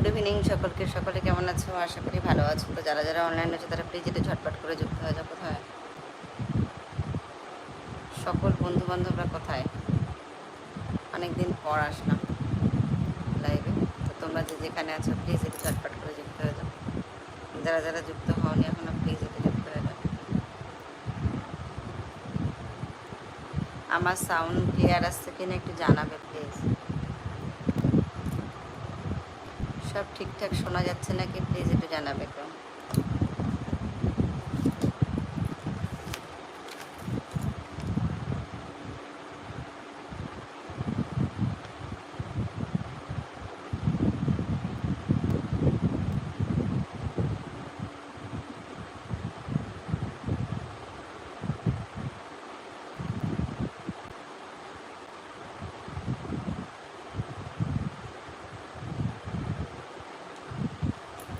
Evening সকলকে। সকলে কেমন আছো? আশা করি ভালো আছো। তো যারা যারা অনলাইন আছে তারা প্লিজ এটা ঝটপট করে যুক্ত হয়ে যাও। কোথায় সকল বন্ধু বান্ধবরা কোথায়? অনেকদিন পর আসলাম লাইভে। তো তোমরা যে যেখানে আছো প্লিজ এটা ঝটপট করে যুক্ত হয়ে যাও। যারা যারা যুক্ত হওনি এখনো প্লিজ এটা যুক্ত হয়ে যাও। আমার সাউন্ড ক্লিয়ার আসছে কিনা একটু জানাবে প্লিজ। সব ঠিকঠাক শোনা যাচ্ছে নাকি প্লিজ একটু জানাবে কেউ।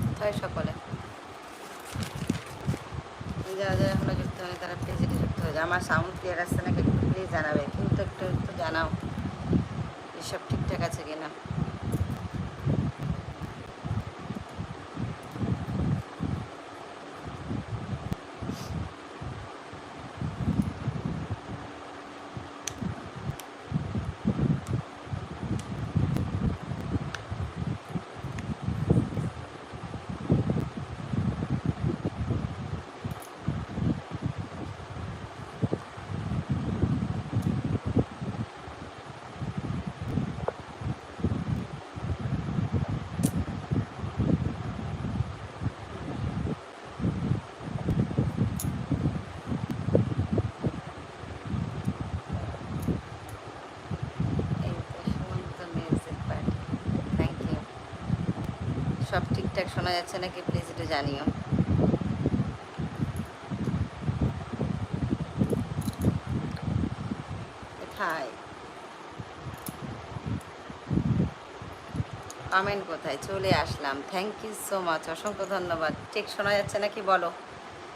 কোথায় সকলে? যারা যারা এখনো যুক্ত হয়নি তারা প্লিজ এটা যুক্ত হয়ে যায়। আমার সাউন্ড ক্লিয়ার আসছে নাকি একটু প্লিজ জানাবে। কিন্তু একটু একটু জানাও এসব ঠিকঠাক আছে কিনা। Thank you. সব ঠিকঠাক শোনা যাচ্ছে নাকি প্লিজ একটু জানিও। কোথায় কমেন্ট? কোথায়? চলে আসলাম। থ্যাংক ইউ সো মাচ, অসংখ্য ধন্যবাদ। ঠিক শোনা যাচ্ছে নাকি বলো।